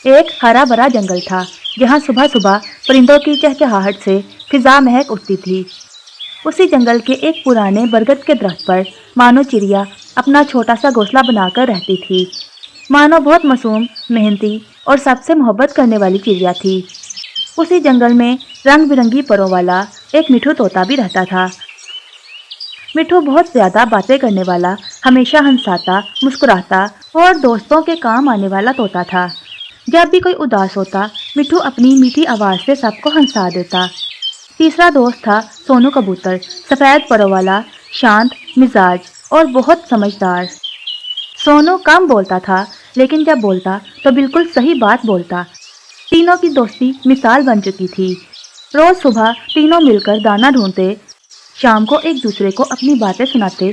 ایک ہرا بھرا جنگل تھا جہاں صبح صبح پرندوں کی چہچہاہٹ سے فضا مہک اٹھتی تھی۔ اسی جنگل کے ایک پرانے برگد کے درخت پر مانو چڑیا اپنا چھوٹا سا گھونسلہ بنا کر رہتی تھی۔ مانو بہت معصوم، محنتی اور سب سے محبت کرنے والی چڑیا تھی۔ اسی جنگل میں رنگ برنگی پروں والا ایک مٹھو طوطا بھی رہتا تھا۔ مٹھو بہت زیادہ باتیں کرنے والا، ہمیشہ ہنساتا، مسکراتا اور دوستوں کے کام آنے والا طوطا تھا۔ جب بھی کوئی اداس ہوتا، مٹھو اپنی میٹھی آواز سے سب کو ہنسا دیتا۔ تیسرا دوست تھا سونو کبوتر، سفید پروں والا، شانت مزاج اور بہت سمجھدار۔ سونو کم بولتا تھا، لیکن جب بولتا تو بالکل صحیح بات بولتا۔ تینوں کی دوستی مثال بن چکی تھی۔ روز صبح تینوں مل کر دانا ڈھونڈتے، شام کو ایک دوسرے کو اپنی باتیں سناتے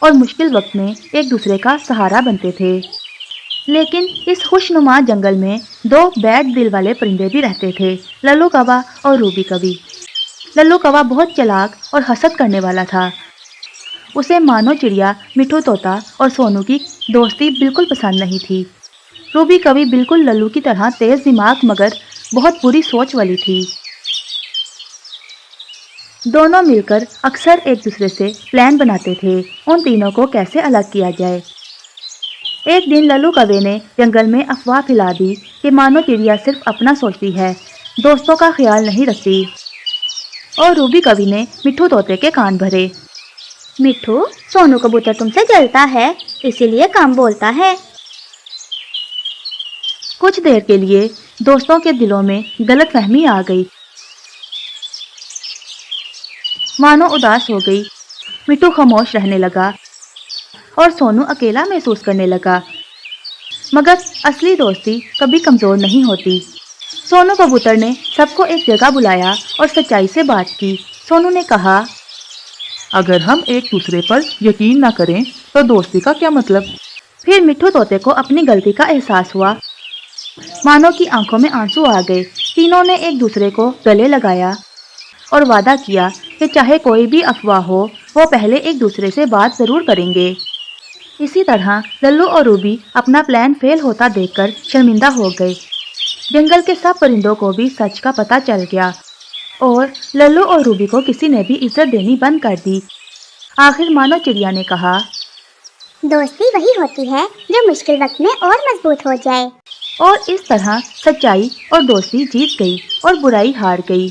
اور مشکل وقت میں ایک دوسرے کا سہارا بنتے تھے۔ لیکن اس خوشنما جنگل میں دو بیڈ دل والے پرندے بھی رہتے تھے، للو کوا اور روبی کبی۔ للو کوا بہت چلاک اور حسد کرنے والا تھا۔ اسے مانو چڑیا، مٹھو طوطا اور سونو کی دوستی بالکل پسند نہیں تھی۔ روبی کبھی بالکل للو کی طرح تیز دماغ مگر بہت بری سوچ والی تھی۔ دونوں مل کر اکثر ایک دوسرے سے پلان بناتے تھے ان تینوں کو کیسے الگ کیا جائے۔ ایک دن للو کوے نے جنگل میں افواہ پھیلا دی کہ مانو چڑیا صرف اپنا سوچتی ہے، دوستوں کا خیال نہیں رکھتی، اور روبی کبی نے مٹھو طوطے کے کان بھرے۔ مٹھو، سونو کبوتر تم سے جلتا ہے، اسی لیے کم بولتا ہے۔ کچھ دیر کے لیے دوستوں کے دلوں میں غلط فہمی آ گئی۔ مانو اداس ہو گئی، مٹھو خاموش رہنے لگا اور سونو اکیلا محسوس کرنے لگا۔ مگر اصلی دوستی کبھی کمزور نہیں ہوتی۔ سونو کبوتر نے سب کو ایک جگہ بلایا اور سچائی سے بات کی۔ سونو نے کہا، اگر ہم ایک دوسرے پر یقین نہ کریں تو دوستی کا کیا مطلب؟ پھر مٹھو طوطے کو اپنی غلطی کا احساس ہوا۔ مانو کی آنکھوں میں آنسو آ گئے۔ تینوں نے ایک دوسرے کو گلے لگایا اور وعدہ کیا کہ چاہے کوئی بھی افواہ ہو، وہ پہلے ایک دوسرے سے بات ضرور کریں گے۔ اسی طرح للو اور روبی اپنا پلان فیل ہوتا دیکھ کر شرمندہ ہو گئے۔ جنگل کے سب پرندوں کو بھی سچ کا پتہ چل گیا اور للو اور روبی کو کسی نے بھی عزت دینی بند کر دی۔ آخر مانو چڑیا نے کہا، دوستی وہی ہوتی ہے جو مشکل وقت میں اور مضبوط ہو جائے۔ اور اس طرح سچائی اور دوستی جیت گئی اور برائی ہار گئی۔